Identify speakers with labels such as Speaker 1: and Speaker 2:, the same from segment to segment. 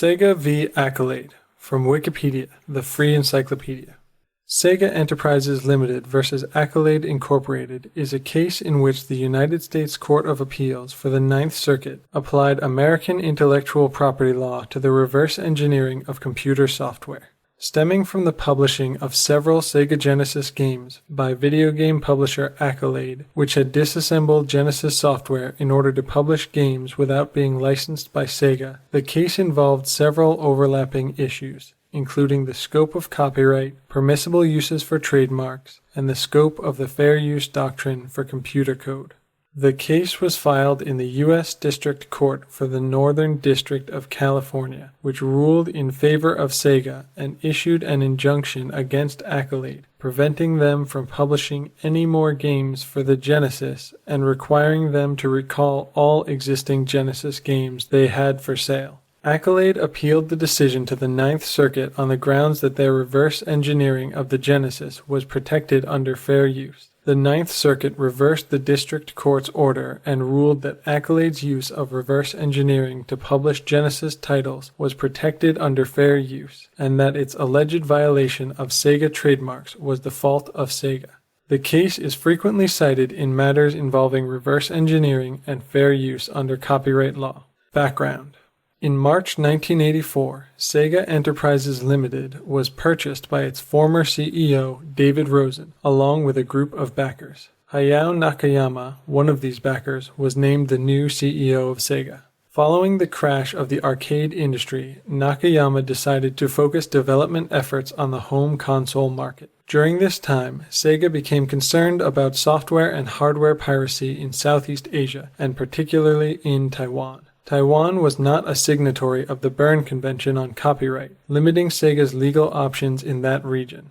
Speaker 1: Sega v. Accolade, from Wikipedia, the free encyclopedia. Sega Enterprises Limited versus Accolade Incorporated is a case in which the United States Court of Appeals for the Ninth Circuit applied American intellectual property law to the reverse engineering of computer software. Stemming from the publishing of several Sega Genesis games by video game publisher Accolade, which had disassembled Genesis software in order to publish games without being licensed by Sega, the case involved several overlapping issues, including the scope of copyright, permissible uses for trademarks, and the scope of the fair use doctrine for computer code. The case was filed in the U.S. District Court for the Northern District of California, which ruled in favor of Sega and issued an injunction against Accolade, preventing them from publishing any more games for the Genesis and requiring them to recall all existing Genesis games they had for sale. Accolade appealed the decision to the Ninth Circuit on the grounds that their reverse engineering of the Genesis was protected under fair use. The Ninth Circuit reversed the district court's order and ruled that Accolade's use of reverse engineering to publish Genesis titles was protected under fair use, and that its alleged violation of Sega trademarks was the fault of Sega. The case is frequently cited in matters involving reverse engineering and fair use under copyright law. Background. In March 1984, Sega Enterprises Limited was purchased by its former CEO, David Rosen, along with a group of backers. Hayao Nakayama, one of these backers, was named the new CEO of Sega. Following the crash of the arcade industry, Nakayama decided to focus development efforts on the home console market. During this time, Sega became concerned about software and hardware piracy in Southeast Asia, and particularly in Taiwan. Taiwan was not a signatory of the Berne Convention on Copyright, limiting Sega's legal options in that region.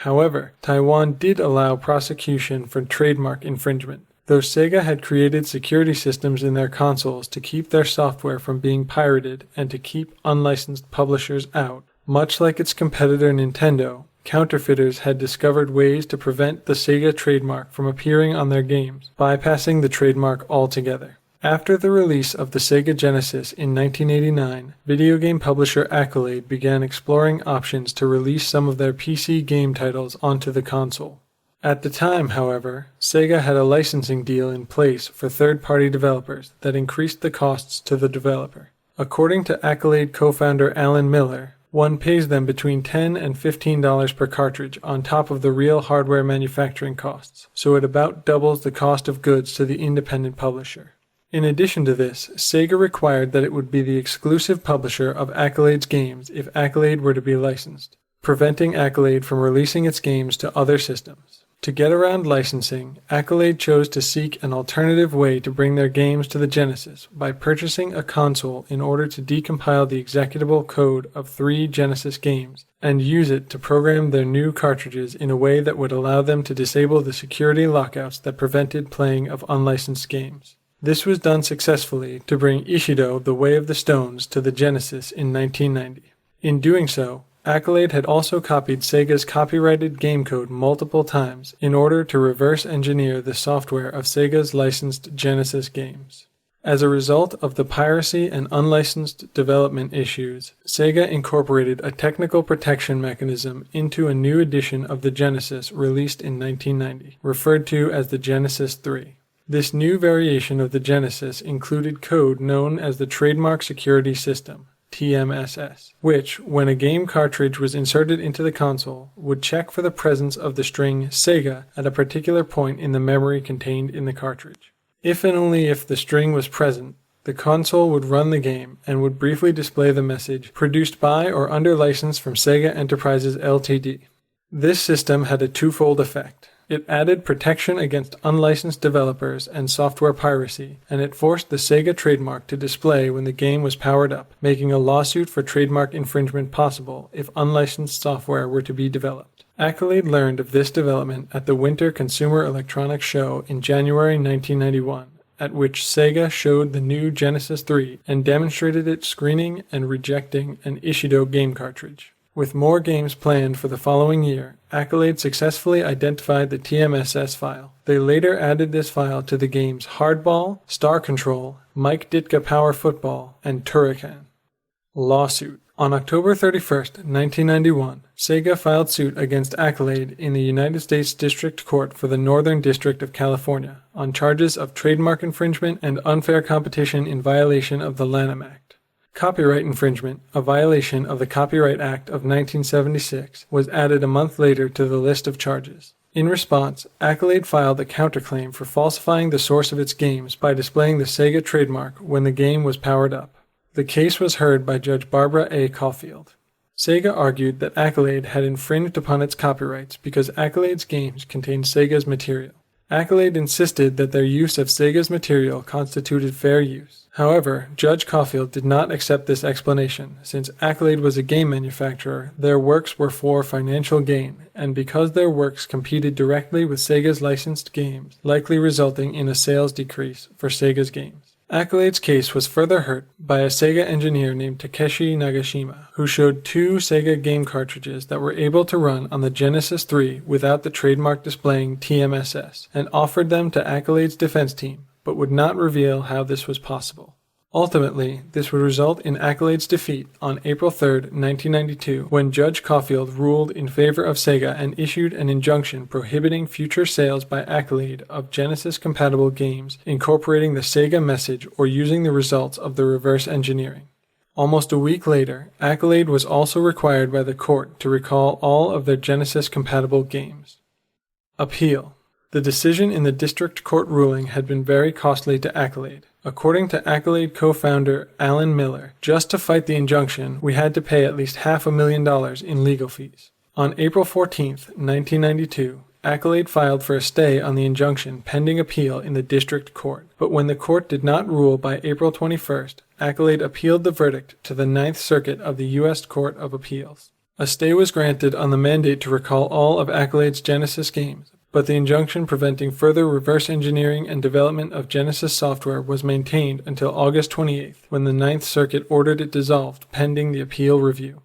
Speaker 1: However, Taiwan did allow prosecution for trademark infringement. Though Sega had created security systems in their consoles to keep their software from being pirated and to keep unlicensed publishers out, much like its competitor Nintendo, counterfeiters had discovered ways to prevent the Sega trademark from appearing on their games, bypassing the trademark altogether. After the release of the Sega Genesis in 1989, video game publisher Accolade began exploring options to release some of their PC game titles onto the console. At the time, however, Sega had a licensing deal in place for third-party developers that increased the costs to the developer. According to Accolade co-founder Alan Miller, one pays them between $10 and $15 per cartridge on top of the real hardware manufacturing costs, so it about doubles the cost of goods to the independent publisher. In addition to this, Sega required that it would be the exclusive publisher of Accolade's games if Accolade were to be licensed, preventing Accolade from releasing its games to other systems. To get around licensing, Accolade chose to seek an alternative way to bring their games to the Genesis by purchasing a console in order to decompile the executable code of 3 Genesis games and use it to program their new cartridges in a way that would allow them to disable the security lockouts that prevented playing of unlicensed games. This was done successfully to bring Ishido, The Way of the Stones, to the Genesis in 1990. In doing so, Accolade had also copied Sega's copyrighted game code multiple times in order to reverse engineer the software of Sega's licensed Genesis games. As a result of the piracy and unlicensed development issues, Sega incorporated a technical protection mechanism into a new edition of the Genesis released in 1990, referred to as the Genesis 3. This new variation of the Genesis included code known as the Trademark Security System, TMSS, which, when a game cartridge was inserted into the console, would check for the presence of the string Sega at a particular point in the memory contained in the cartridge. If and only if the string was present, the console would run the game and would briefly display the message, produced by or under license from Sega Enterprises Ltd. This system had a twofold effect. It added protection against unlicensed developers and software piracy, and it forced the Sega trademark to display when the game was powered up, making a lawsuit for trademark infringement possible if unlicensed software were to be developed. Accolade learned of this development at the Winter Consumer Electronics Show in January 1991, at which Sega showed the new Genesis 3 and demonstrated it screening and rejecting an Ishido game cartridge. With more games planned for the following year, Accolade successfully identified the TMSS file. They later added this file to the games Hardball, Star Control, Mike Ditka Power Football, and Turrican. Lawsuit. On October 31st, 1991, Sega filed suit against Accolade in the United States District Court for the Northern District of California on charges of trademark infringement and unfair competition in violation of the Lanham Act. Copyright infringement, a violation of the Copyright Act of 1976, was added a month later to the list of charges. In response, Accolade filed a counterclaim for falsifying the source of its games by displaying the Sega trademark when the game was powered up. The case was heard by Judge Barbara A. Caulfield. Sega argued that Accolade had infringed upon its copyrights because Accolade's games contained Sega's material. Accolade insisted that their use of Sega's material constituted fair use. However, Judge Caulfield did not accept this explanation, since Accolade was a game manufacturer, their works were for financial gain, and because their works competed directly with Sega's licensed games, likely resulting in a sales decrease for Sega's games. Accolade's case was further hurt by a Sega engineer named Takeshi Nagashima, who showed two Sega game cartridges that were able to run on the Genesis 3 without the trademark displaying TMSS, and offered them to Accolade's defense team, but would not reveal how this was possible. Ultimately, this would result in Accolade's defeat on April 3, 1992, when Judge Caulfield ruled in favor of Sega and issued an injunction prohibiting future sales by Accolade of Genesis-compatible games incorporating the Sega message or using the results of the reverse engineering. Almost a week later, Accolade was also required by the court to recall all of their Genesis-compatible games. Appeal. The decision in the district court ruling had been very costly to Accolade. According to Accolade co-founder Alan Miller, just to fight the injunction, we had to pay at least $500,000 in legal fees. On April 14, 1992, Accolade filed for a stay on the injunction pending appeal in the district court, but when the court did not rule by April 21st, Accolade appealed the verdict to the Ninth Circuit of the U.S. Court of Appeals. A stay was granted on the mandate to recall all of Accolade's Genesis games, but the injunction preventing further reverse engineering and development of Genesis software was maintained until August 28th, when the Ninth Circuit ordered it dissolved pending the appeal review.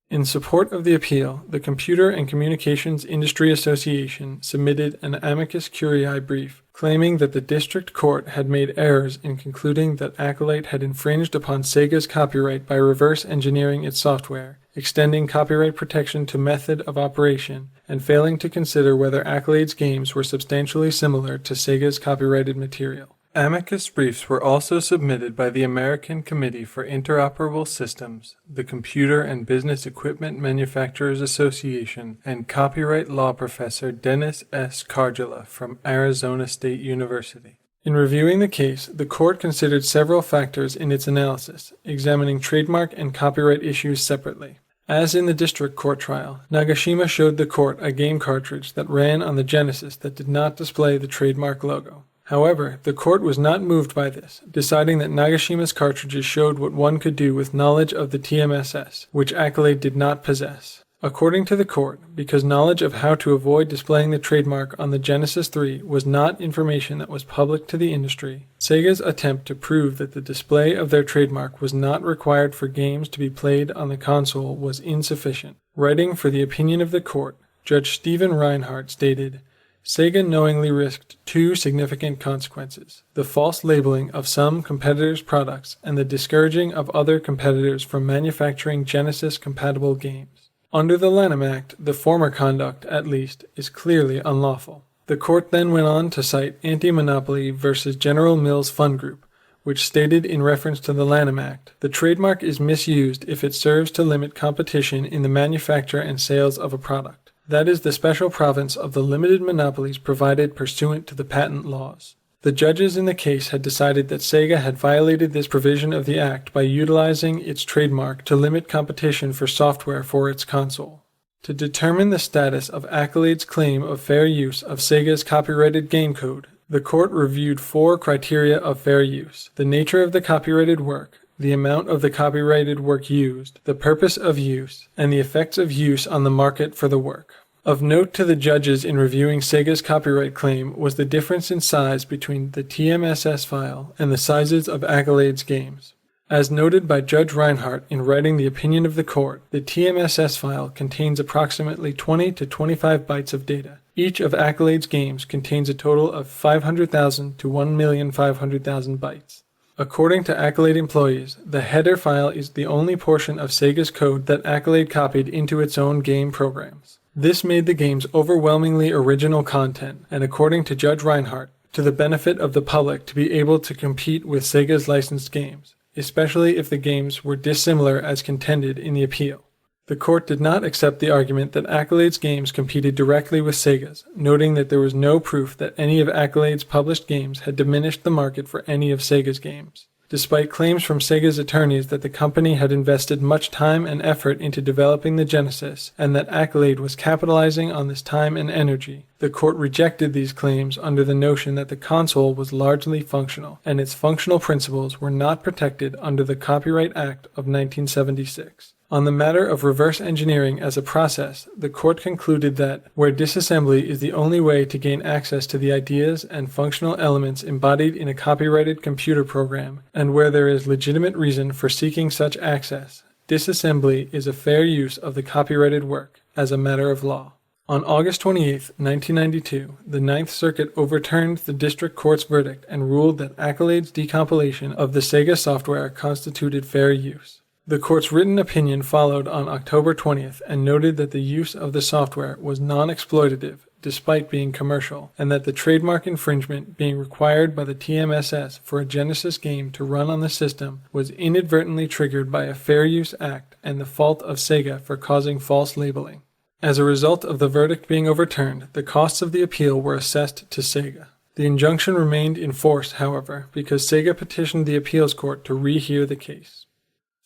Speaker 1: In support of the appeal, the Computer and Communications Industry Association submitted an amicus curiae brief, claiming that the district court had made errors in concluding that Accolade had infringed upon Sega's copyright by reverse engineering its software, extending copyright protection to method of operation, and failing to consider whether Accolade's games were substantially similar to Sega's copyrighted material. Amicus briefs were also submitted by the American Committee for Interoperable Systems, the Computer and Business Equipment Manufacturers Association, and copyright law professor Dennis S. Cargila from Arizona State University. In reviewing the case, the court considered several factors in its analysis, examining trademark and copyright issues separately. As in the district court trial, Nagashima showed the court a game cartridge that ran on the Genesis that did not display the trademark logo. However, the court was not moved by this, deciding that Nagashima's cartridges showed what one could do with knowledge of the TMSS, which Accolade did not possess. According to the court, because knowledge of how to avoid displaying the trademark on the Genesis 3 was not information that was public to the industry, Sega's attempt to prove that the display of their trademark was not required for games to be played on the console was insufficient. Writing for the opinion of the court, Judge Stephen Reinhardt stated, Sega knowingly risked two significant consequences: the false labeling of some competitors' products and the discouraging of other competitors from manufacturing Genesis-compatible games. Under the Lanham Act, the former conduct, at least, is clearly unlawful. The court then went on to cite Anti-Monopoly versus General Mills Fund Group, which stated in reference to the Lanham Act, the trademark is misused if it serves to limit competition in the manufacture and sales of a product. That is the special province of the limited monopolies provided pursuant to the patent laws. The judges in the case had decided that Sega had violated this provision of the Act by utilizing its trademark to limit competition for software for its console. To determine the status of Accolade's claim of fair use of Sega's copyrighted game code, the court reviewed four criteria of fair use: the nature of the copyrighted work, the amount of the copyrighted work used, the purpose of use, and the effects of use on the market for the work. Of note to the judges in reviewing Sega's copyright claim was the difference in size between the TMSS file and the sizes of Accolade's games. As noted by Judge Reinhardt in writing the opinion of the court, the TMSS file contains approximately 20 to 25 bytes of data. Each of Accolade's games contains a total of 500,000 to 1,500,000 bytes. According to Accolade employees, the header file is the only portion of Sega's code that Accolade copied into its own game programs. This made the game's overwhelmingly original content, and according to Judge Reinhardt, to the benefit of the public to be able to compete with Sega's licensed games, especially if the games were dissimilar as contended in the appeal. The court did not accept the argument that Accolade's games competed directly with Sega's, noting that there was no proof that any of Accolade's published games had diminished the market for any of Sega's games. Despite claims from Sega's attorneys that the company had invested much time and effort into developing the Genesis and that Accolade was capitalizing on this time and energy, the court rejected these claims under the notion that the console was largely functional and its functional principles were not protected under the Copyright Act of 1976. On the matter of reverse engineering as a process, the court concluded that where disassembly is the only way to gain access to the ideas and functional elements embodied in a copyrighted computer program, and where there is legitimate reason for seeking such access, disassembly is a fair use of the copyrighted work as a matter of law. On August 28, 1992, the Ninth Circuit overturned the district court's verdict and ruled that Accolade's decompilation of the Sega software constituted fair use. The court's written opinion followed on October 20th and noted that the use of the software was non-exploitative despite being commercial, and that the trademark infringement being required by the TMSS for a Genesis game to run on the system was inadvertently triggered by a Fair Use Act and the fault of Sega for causing false labeling. As a result of the verdict being overturned, the costs of the appeal were assessed to Sega. The injunction remained in force, however, because Sega petitioned the appeals court to rehear the case.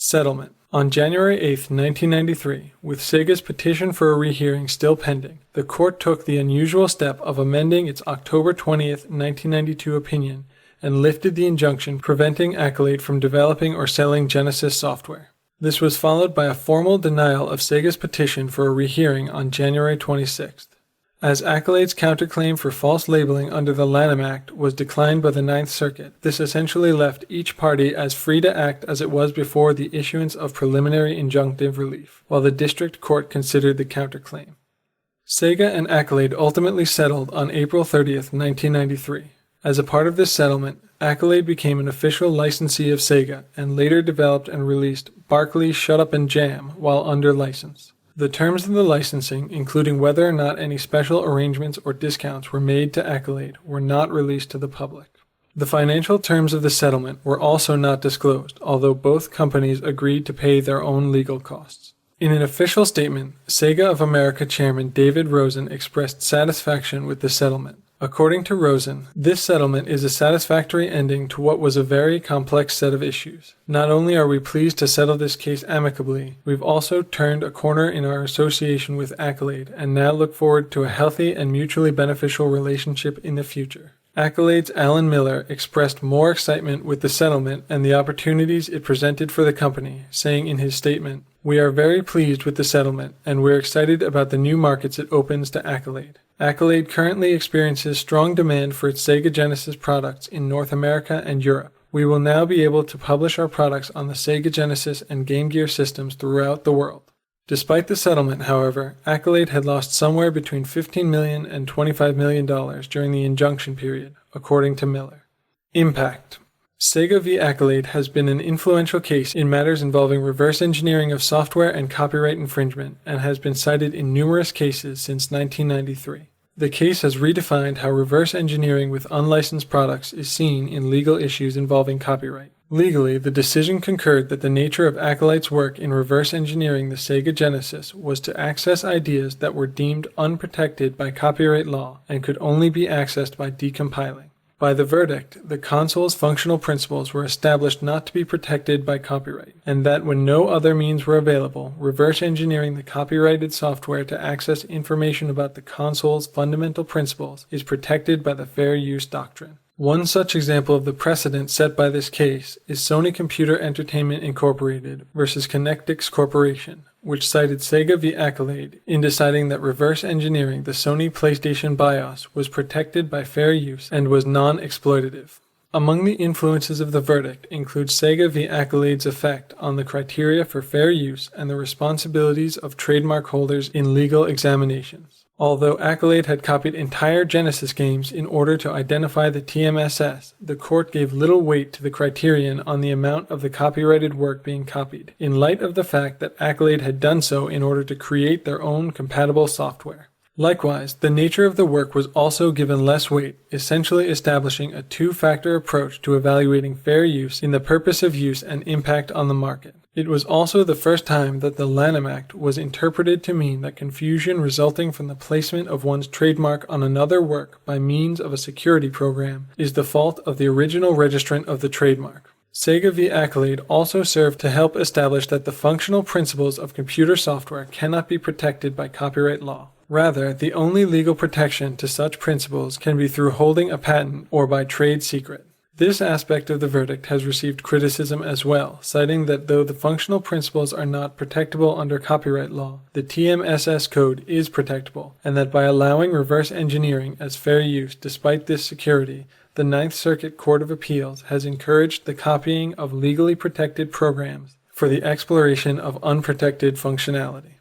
Speaker 1: Settlement. On January 8, 1993, with Sega's petition for a rehearing still pending, the court took the unusual step of amending its October 20, 1992 opinion and lifted the injunction preventing Accolade from developing or selling Genesis software. This was followed by a formal denial of Sega's petition for a rehearing on January 26th. As Accolade's counterclaim for false labeling under the Lanham Act was declined by the Ninth Circuit, this essentially left each party as free to act as it was before the issuance of preliminary injunctive relief, while the district court considered the counterclaim. Sega and Accolade ultimately settled on April 30, 1993. As a part of this settlement, Accolade became an official licensee of Sega and later developed and released Barkley's Shut Up and Jam while under license. The terms of the licensing, including whether or not any special arrangements or discounts were made to Accolade, were not released to the public. The financial terms of the settlement were also not disclosed, although both companies agreed to pay their own legal costs. In an official statement, Sega of America chairman David Rosen expressed satisfaction with the settlement. According to Rosen, this settlement is a satisfactory ending to what was a very complex set of issues. Not only are we pleased to settle this case amicably, we've also turned a corner in our association with Accolade and now look forward to a healthy and mutually beneficial relationship in the future. Accolade's Alan Miller expressed more excitement with the settlement and the opportunities it presented for the company, saying in his statement, "We are very pleased with the settlement, and we're excited about the new markets it opens to Accolade. Accolade currently experiences strong demand for its Sega Genesis products in North America and Europe. We will now be able to publish our products on the Sega Genesis and Game Gear systems throughout the world." Despite the settlement, however, Accolade had lost somewhere between $15 million and $25 million during the injunction period, according to Miller. Impact. Sega v. Accolade has been an influential case in matters involving reverse engineering of software and copyright infringement, and has been cited in numerous cases since 1993. The case has redefined how reverse engineering with unlicensed products is seen in legal issues involving copyright. Legally, the decision concurred that the nature of Accolade's work in reverse engineering the Sega Genesis was to access ideas that were deemed unprotected by copyright law and could only be accessed by decompiling. By the verdict, the console's functional principles were established not to be protected by copyright, and that when no other means were available, reverse engineering the copyrighted software to access information about the console's fundamental principles is protected by the fair use doctrine. One such example of the precedent set by this case is Sony Computer Entertainment Incorporated versus Connectix Corporation, which cited Sega v. Accolade in deciding that reverse engineering the Sony PlayStation BIOS was protected by fair use and was non-exploitative. Among the influences of the verdict include Sega v. Accolade's effect on the criteria for fair use and the responsibilities of trademark holders in legal examinations. Although Accolade had copied entire Genesis games in order to identify the TMSS, the court gave little weight to the criterion on the amount of the copyrighted work being copied, in light of the fact that Accolade had done so in order to create their own compatible software. Likewise, the nature of the work was also given less weight, essentially establishing a two-factor approach to evaluating fair use in the purpose of use and impact on the market. It was also the first time that the Lanham Act was interpreted to mean that confusion resulting from the placement of one's trademark on another work by means of a security program is the fault of the original registrant of the trademark. Sega v. Accolade also served to help establish that the functional principles of computer software cannot be protected by copyright law. Rather, the only legal protection to such principles can be through holding a patent or by trade secret. This aspect of the verdict has received criticism as well, citing that though the functional principles are not protectable under copyright law, the TMSS code is protectable, and that by allowing reverse engineering as fair use despite this security, the Ninth Circuit Court of Appeals has encouraged the copying of legally protected programs for the exploration of unprotected functionality.